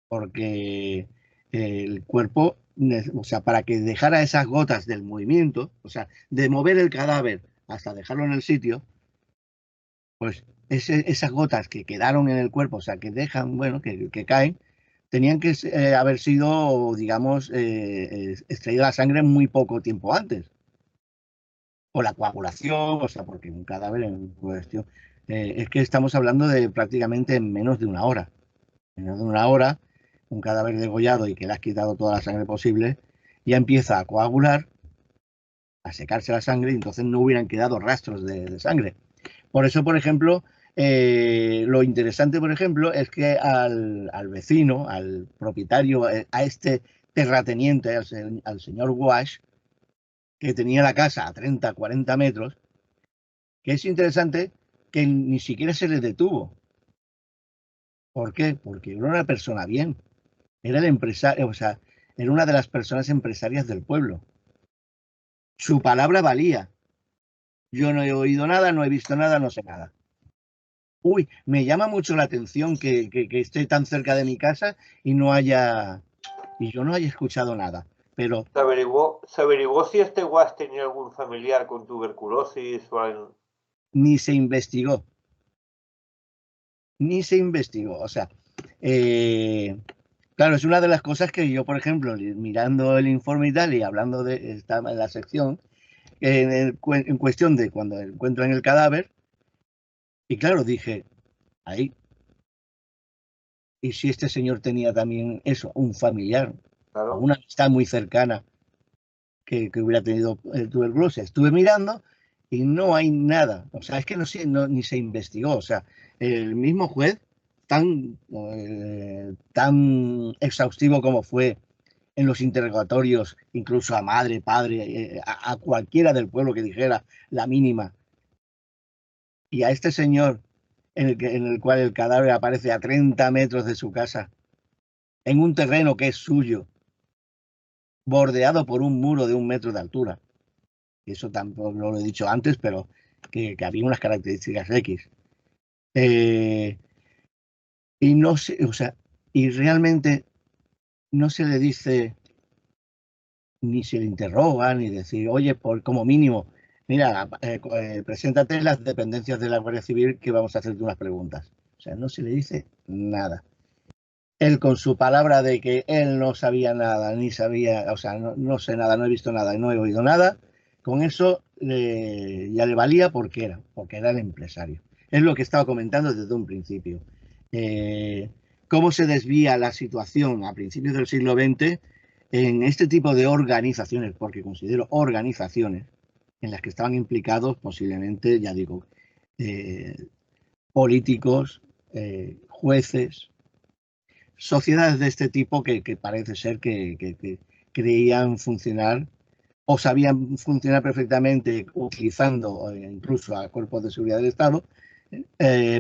Porque el cuerpo, o sea, para que dejara esas gotas del movimiento, o sea, de mover el cadáver hasta dejarlo en el sitio, pues esas gotas que quedaron en el cuerpo, o sea, que dejan, bueno, que caen, tenían que haber sido, digamos, extraída la sangre muy poco tiempo antes. O la coagulación, o sea, porque un cadáver en cuestión, es que estamos hablando de prácticamente en menos de una hora. En menos de una hora, un cadáver degollado y que le has quitado toda la sangre posible, ya empieza a coagular, a secarse la sangre y entonces no hubieran quedado rastros de sangre. Por eso, por ejemplo, lo interesante, por ejemplo, es que al vecino, al propietario, a este terrateniente, al señor Wash, que tenía la casa a 30, 40 metros, que es interesante que ni siquiera se le detuvo. ¿Por qué? Porque era una persona bien, era el empresario, o sea, era una de las personas empresarias del pueblo. Su palabra valía. Yo no he oído nada, no he visto nada, no sé nada. Uy, me llama mucho la atención que esté tan cerca de mi casa y yo no haya escuchado nada. Pero ¿Se averiguó si este Guas tenía algún familiar con tuberculosis o algo? ni se investigó, ni se investigó. O sea, eh, claro, es una de las cosas que yo, por ejemplo, mirando el informe y tal, y hablando de esta en la sección, en cuestión de cuando encuentran el cadáver, y claro, dije, ahí, ¿y si este señor tenía también eso, un familiar o Claro. una amistad muy cercana que hubiera tenido tuberculosis? Estuve mirando y no hay nada. O sea, es que ni se investigó. O sea, el mismo juez, tan exhaustivo como fue en los interrogatorios, incluso a madre, padre, a cualquiera del pueblo que dijera la mínima, y a este señor en el cual el cadáver aparece a 30 metros de su casa, en un terreno que es suyo, bordeado por un muro de 1 metro de altura. Y eso tampoco lo he dicho antes, pero que había unas características X. Eh, y no sé, o sea, y realmente no se le dice, ni se le interroga, ni decir, oye, como mínimo, Mira, preséntate en las dependencias de la Guardia Civil que vamos a hacerte unas preguntas. O sea, no se le dice nada. Él con su palabra de que él no sabía nada, ni sabía, o sea, no sé nada, no he visto nada y no he oído nada, con eso ya le valía porque era el empresario. Es lo que estaba comentando desde un principio. Eh, Cómo se desvía la situación a principios del siglo XX en este tipo de organizaciones, porque considero organizaciones en las que estaban implicados posiblemente, ya digo, eh, políticos, jueces, sociedades de este tipo que parece ser que creían funcionar o sabían funcionar perfectamente utilizando incluso a cuerpos de seguridad del Estado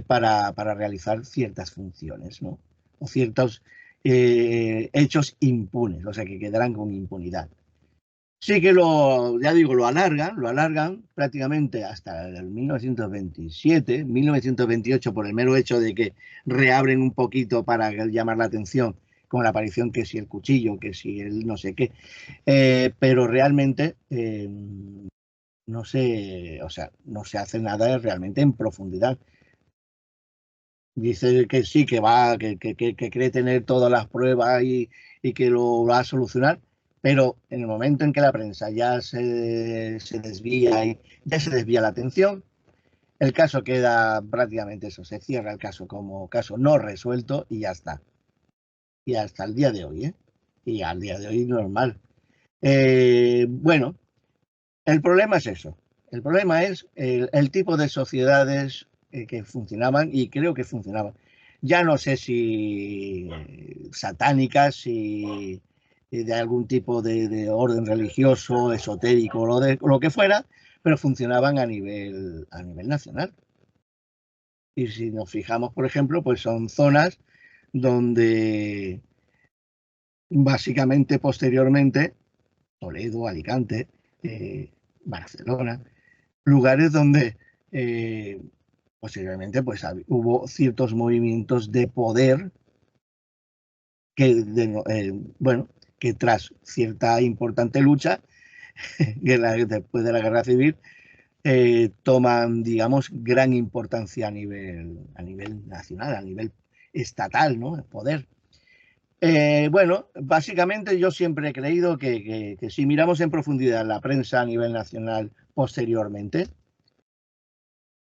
para realizar ciertas funciones, ¿no? O ciertos hechos impunes, o sea, que quedarán con impunidad. Sí que ya digo, lo alargan prácticamente hasta el 1927, 1928, por el mero hecho de que reabren un poquito para llamar la atención con la aparición que si el cuchillo, que si el no sé qué, pero realmente no se, o sea, no se hace nada realmente en profundidad. Dice que sí, que va, que cree tener todas las pruebas y que lo va a solucionar, pero en el momento en que la prensa ya se desvía y ya se desvía la atención, el caso queda prácticamente eso, se cierra el caso como caso no resuelto y ya está. Y hasta el día de hoy, ¿eh? Y al día de hoy normal. Bueno, el problema es eso. El problema es el tipo de sociedades que funcionaban y creo que funcionaban. Ya no sé si satánicas, si de algún tipo de orden religioso, esotérico, lo que fuera, pero funcionaban a nivel nacional. Y si nos fijamos, por ejemplo, pues son zonas donde básicamente posteriormente, Toledo, Alicante, Barcelona, lugares donde posteriormente pues, hubo ciertos movimientos de poder bueno, que tras cierta importante lucha después de la guerra civil toman, digamos, gran importancia a nivel nacional, a nivel estatal, ¿no? El poder. Bueno, básicamente yo siempre he creído que si miramos en profundidad la prensa a nivel nacional posteriormente,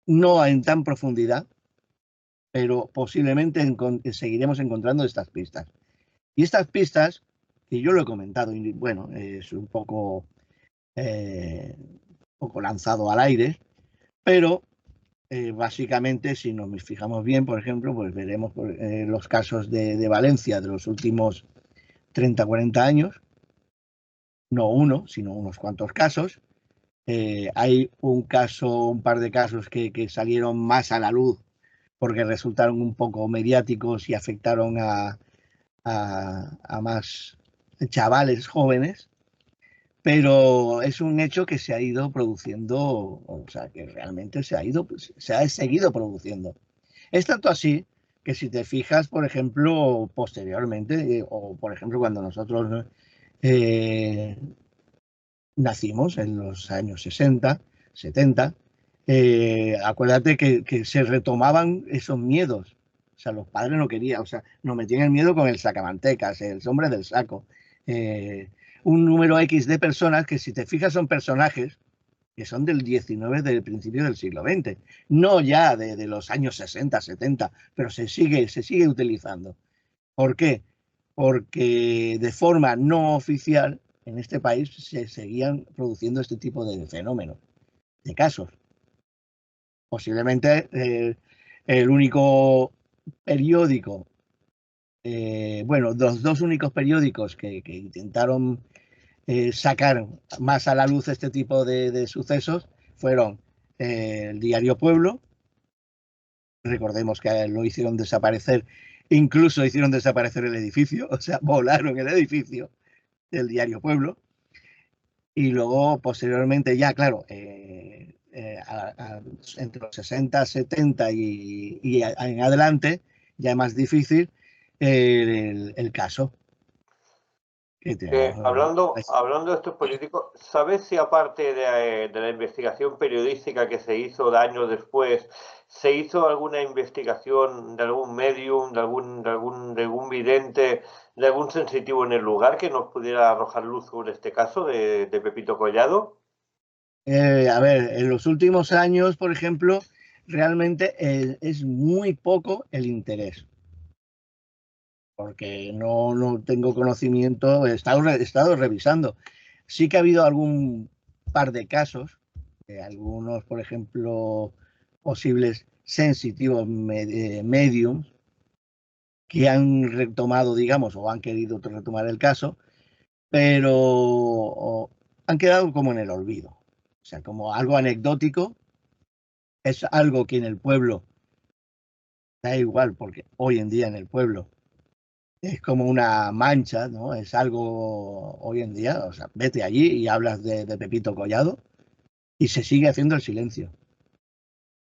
no en tan profundidad, pero posiblemente seguiremos encontrando estas pistas. Y estas pistas, que yo lo he comentado, y bueno, es un poco lanzado al aire, pero básicamente si nos fijamos bien, por ejemplo, pues veremos los casos de Valencia de los últimos 30, 40 años, no uno, sino unos cuantos casos. Hay un par de casos que salieron más a la luz porque resultaron un poco mediáticos y afectaron a más chavales jóvenes, pero es un hecho que se ha ido produciendo, o sea, que realmente se ha seguido produciendo. Es tanto así que si te fijas, por ejemplo, posteriormente, o por ejemplo cuando nosotros eh, nacimos en los años 60, 70, acuérdate que se retomaban esos miedos. O sea, los padres no querían, o sea, nos metían el miedo con el sacamantecas, el hombre del saco. Un número X de personas que si te fijas son personajes que son del 19 del principio del siglo XX, no ya de los años 60, 70, pero se sigue utilizando. ¿Por qué? Porque de forma no oficial en este país se seguían produciendo este tipo de fenómenos, de casos. Posiblemente el único periódico, bueno, los dos únicos periódicos que intentaron sacar más a la luz este tipo de sucesos fueron el diario Pueblo, recordemos que lo hicieron desaparecer, incluso hicieron desaparecer el edificio, o sea, volaron el edificio del diario Pueblo, y luego posteriormente ya, claro, entre los 60, 70 y en adelante, ya es más difícil el caso. que tenemos. Hablando de estos políticos, ¿sabes si aparte de la investigación periodística que se hizo de años después, se hizo alguna investigación de algún medium, de algún vidente, de algún sensitivo en el lugar que nos pudiera arrojar luz sobre este caso de Pepito Collado? A ver, en los últimos años, por ejemplo, realmente es muy poco el interés, porque no tengo conocimiento, he estado revisando. Sí que ha habido algún par de casos, de algunos, por ejemplo, posibles sensitivos mediums que han retomado, digamos, o han querido retomar el caso, pero han quedado como en el olvido. O sea, como algo anecdótico, es algo que en el pueblo da igual, porque hoy en día en el pueblo es como una mancha, ¿no? Es algo hoy en día, o sea, vete allí y hablas de Pepito Collado y se sigue haciendo el silencio.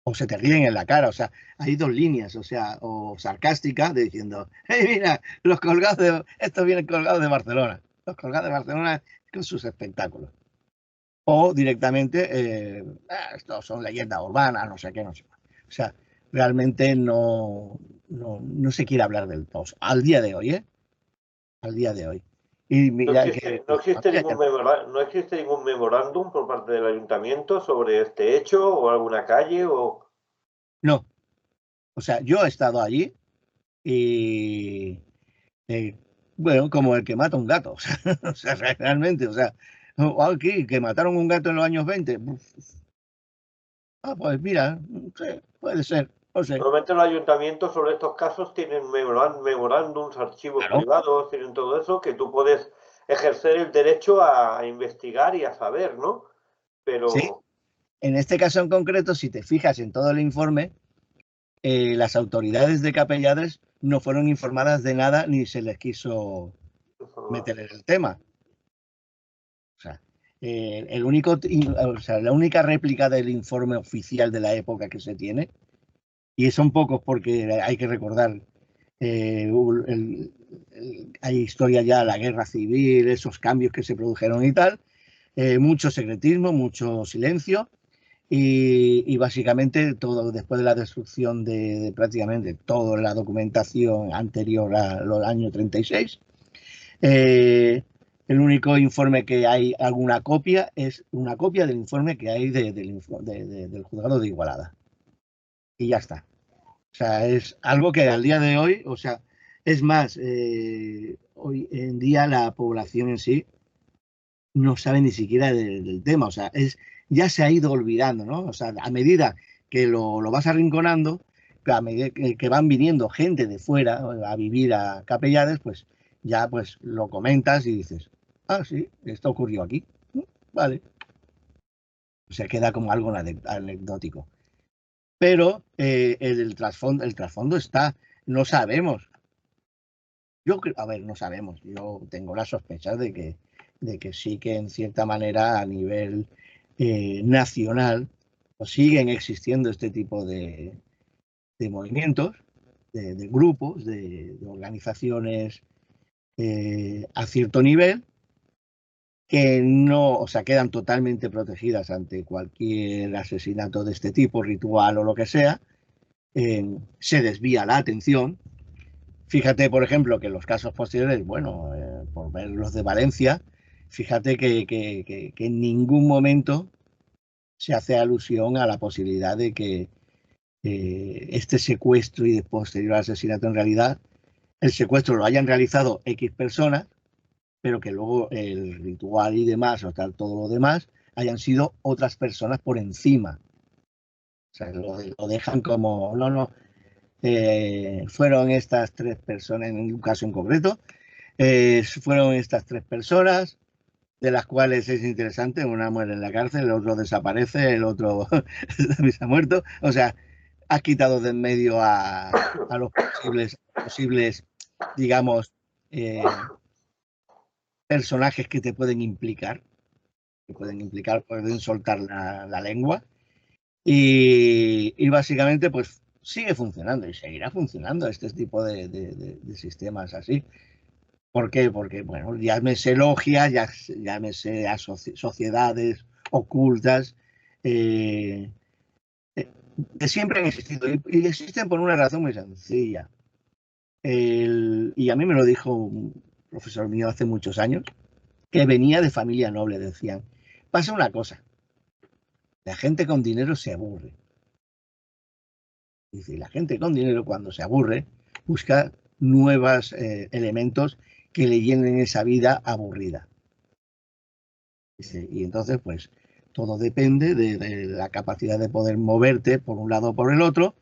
O se te ríen en la cara, o sea, hay dos líneas, o sea, o sarcástica, diciendo, hey, mira, estos vienen colgados de Barcelona, los colgados de Barcelona con sus espectáculos. O directamente, estos son leyendas urbanas, no sé qué, no sé qué. O sea, realmente no se quiere hablar del todo. Al día de hoy, ¿eh? Al día de hoy. Y mira que No existe ningún memorándum por parte del ayuntamiento sobre este hecho o alguna calle o... no. O sea, yo he estado allí y, eh, bueno, como el que mata un gato. O sea, realmente, o sea, aquí, que mataron un gato en los años 20. Pues mira, sí, puede ser, no sé. Normalmente los ayuntamientos sobre estos casos tienen memorándums, archivos Claro, privados, tienen todo eso que tú puedes ejercer el derecho a investigar y a saber, ¿no? sí. Pero En este caso en concreto, si te fijas en todo el informe, las autoridades de Capellades no fueron informadas de nada ni se les quiso meter en el tema. O sea, la única réplica del informe oficial de la época que se tiene, y son pocos porque hay que recordar, hay historia ya de la guerra civil, esos cambios que se produjeron y tal, mucho secretismo, mucho silencio. Y básicamente todo después de la destrucción de prácticamente toda la documentación anterior al año 36, el único informe que hay alguna copia es una copia del informe que hay del juzgado de Igualada. Y ya está. O sea, es algo que al día de hoy, o sea, es más, hoy en día la población en sí no sabe ni siquiera del tema, o sea, ya se ha ido olvidando, ¿no? O sea, a medida que lo vas arrinconando, a medida que van viniendo gente de fuera a vivir a Capellades, pues ya pues lo comentas y dices, ah, sí, esto ocurrió aquí, vale. O sea, queda como algo anecdótico. Pero el trasfondo está, no sabemos. A ver, no sabemos. Yo tengo la sospecha de que sí que en cierta manera a nivel nacional pues siguen existiendo este tipo de movimientos, de grupos, de organizaciones a cierto nivel que no, o sea, quedan totalmente protegidas ante cualquier asesinato de este tipo, ritual o lo que sea. Se desvía la atención. Fíjate, por ejemplo, que en los casos posteriores, bueno, por ver los de Valencia, fíjate que en ningún momento se hace alusión a la posibilidad de que este secuestro y de posterior asesinato en realidad, el secuestro lo hayan realizado X personas, pero que luego el ritual y demás, o tal, todo lo demás, hayan sido otras personas por encima. O sea, lo dejan como, no, no, fueron estas tres personas, en un caso en concreto, fueron estas tres personas, de las cuales es interesante, una muere en la cárcel, el otro desaparece, el otro también se ha muerto. O sea, has quitado de en medio a los posibles, digamos, personajes pueden soltar la lengua. Y básicamente, pues sigue funcionando y seguirá funcionando este tipo de sistemas así. ¿Por qué? Porque, bueno, llámese logias, llámese sociedades ocultas, eh, que siempre han existido y existen por una razón muy sencilla. Y a mí me lo dijo un profesor mío hace muchos años, que venía de familia noble, decían, pasa una cosa, la gente con dinero se aburre. Dice, la gente con dinero cuando se aburre busca nuevos elementos que le llenen esa vida aburrida. Dice, y entonces, pues, todo depende de la capacidad de poder moverte por un lado o por el otro,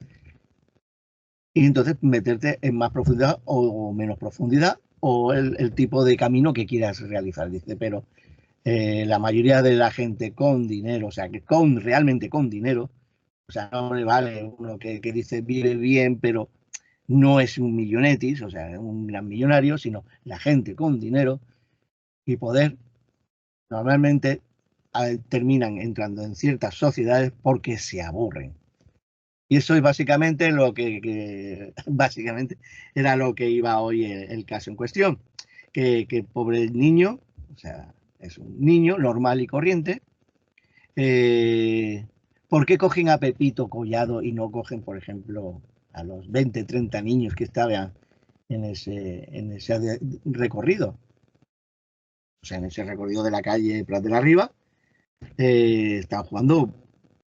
y entonces meterte en más profundidad o menos profundidad, o el tipo de camino que quieras realizar. Dice, pero la mayoría de la gente con dinero, o sea, que realmente con dinero, o sea, no me vale uno que dice vive bien, pero no es un millonetis, o sea, un gran millonario, sino la gente con dinero y poder, normalmente terminan entrando en ciertas sociedades porque se aburren. Y eso es básicamente básicamente era lo que iba hoy el caso en cuestión. Que pobre niño, o sea, es un niño normal y corriente. ¿Por qué cogen a Pepito Collado y no cogen, por ejemplo, a los 20, 30 niños que estaban en ese recorrido? O sea, en ese recorrido de la calle Prat de la Riva, están jugando,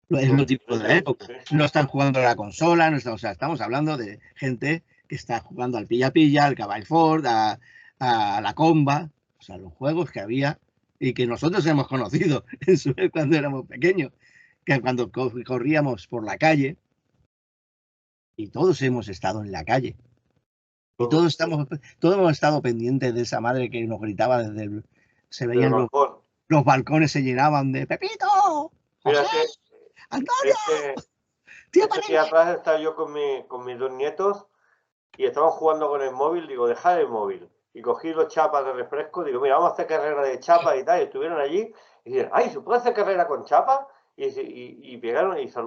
es lo típico de la época. No están jugando a la consola, no están, o sea, estamos hablando de gente que está jugando al pilla-pilla, al Caball Ford, a la comba, o sea, los juegos que había y que nosotros hemos conocido cuando éramos pequeños, que cuando corríamos por la calle, y todos hemos estado en la calle, y todos hemos estado pendientes de esa madre que nos gritaba se veían los balcones se llenaban de Pepito, Mira, José, Antonio, tío, este día atrás estaba yo con mis dos nietos y estaban jugando con el móvil. Digo, dejad el móvil. Y cogí los chapas de refresco. Digo, mira, vamos a hacer carrera de chapas y tal. Y estuvieron allí y dijeron, ay, ¿se puede hacer carrera con chapas? Y pegaron y se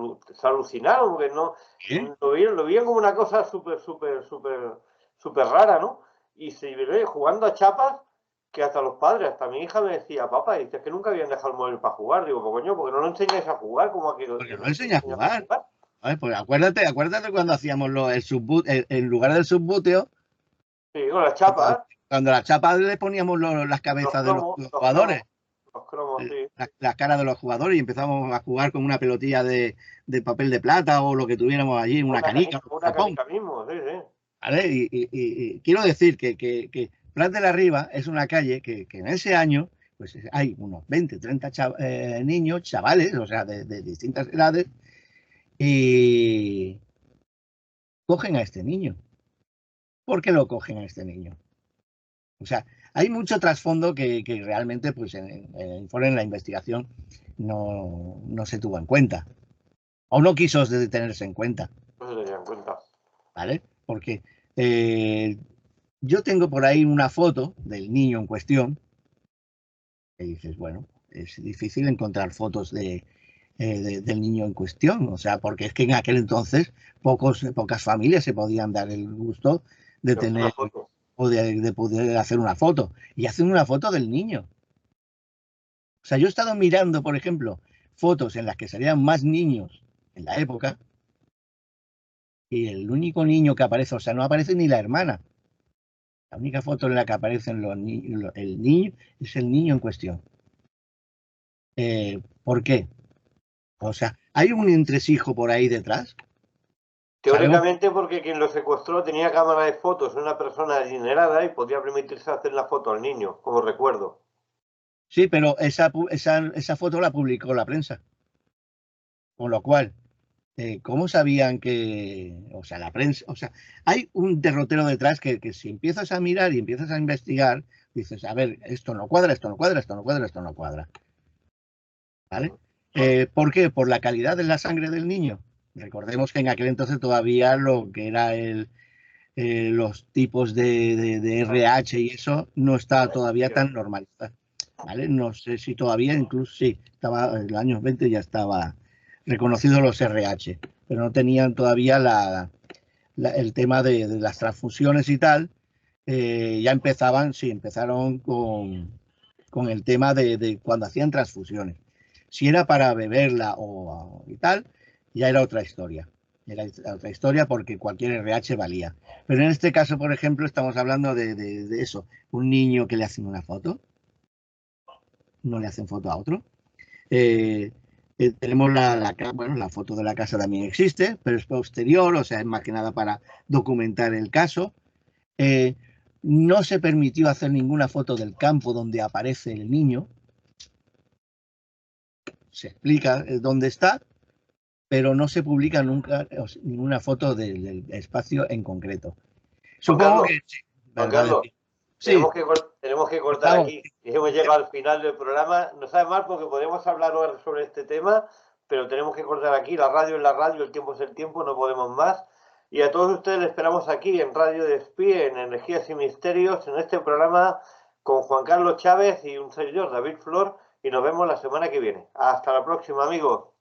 alucinaron porque no, ¿sí? Lo veían como una cosa súper rara, ¿no? Y se vieron jugando a chapas que hasta los padres, hasta mi hija me decía, papá, dices que nunca habían dejado el móvil para jugar. Digo, pues coño, porque no lo enseñáis a jugar, como aquí porque no enseñas a jugar. A ver, pues acuérdate cuando hacíamos en lugar del subbuteo. Sí, con las chapas. Cuando las chapas le poníamos las cabezas de los jugadores. Los cromos, sí. Las caras de los jugadores y empezamos a jugar con una pelotilla de papel de plata o lo que tuviéramos allí, una canica. Una canica mismo, sí, sí. ¿Vale? Y quiero decir que Prat de la Riva es una calle que en ese año pues hay unos 20, 30 niños, chavales, o sea, de distintas edades, y cogen a este niño. ¿Por qué lo cogen a este niño? O sea, hay mucho trasfondo que realmente pues en el informe, en la investigación, no se tuvo en cuenta. O no quiso tenerse en cuenta. No se tenía en cuenta. ¿Vale? Porque yo tengo por ahí una foto del niño en cuestión. Y dices, bueno, es difícil encontrar fotos del niño en cuestión. O sea, porque es que en aquel entonces pocas familias se podían dar el gusto de tener o de poder hacer una foto. Y hacen una foto del niño. O sea, yo he estado mirando, por ejemplo, fotos en las que salían más niños en la época y el único niño que aparece, o sea, no aparece ni la hermana. La única foto en la que aparecen el niño es el niño en cuestión. ¿Por qué? O sea, ¿hay un entresijo por ahí detrás? Teóricamente porque quien lo secuestró tenía cámara de fotos, una persona adinerada y podía permitirse hacer la foto al niño, como recuerdo. Sí, pero esa foto la publicó la prensa. Con lo cual, ¿cómo sabían o sea, la prensa, o sea, hay un derrotero detrás que si empiezas a mirar y empiezas a investigar, dices, a ver, esto no cuadra, esto no cuadra, esto no cuadra, esto no cuadra. ¿Vale? ¿Por qué? Por la calidad de la sangre del niño. Recordemos que en aquel entonces todavía lo que era los tipos de RH y eso no estaba todavía tan normalizado. ¿Vale? No sé si todavía, incluso sí, estaba en los años 20 ya estaba reconocidos los RH, pero no tenían todavía el tema de las transfusiones y tal, ya empezaron con el tema de cuando hacían transfusiones. Si era para beberla y tal, ya era otra historia. Era otra historia porque cualquier RH valía. Pero en este caso, por ejemplo, estamos hablando de eso. Un niño que le hacen una foto, no le hacen foto a otro. Tenemos bueno, la foto de la casa también existe, pero es posterior, o sea, es más que nada para documentar el caso. No se permitió hacer ninguna foto del campo donde aparece el niño. Se explica dónde está, pero no se publica nunca ninguna foto del espacio en concreto. Juan Supongo Carlos, que sí. Juan Vale, vale, Carlos, sí. Sí, tenemos que cortar estamos. aquí. Hemos llegado al final del programa. No sabe mal porque podemos hablar ahora sobre este tema, pero tenemos que cortar aquí. La radio es la radio, el tiempo es el tiempo, no podemos más. Y a todos ustedes les esperamos aquí en Radio Despí, en Energías y Misterios, en este programa con Juan Carlos Chávez y un servidor, David Flor, y nos vemos la semana que viene. Hasta la próxima, amigos.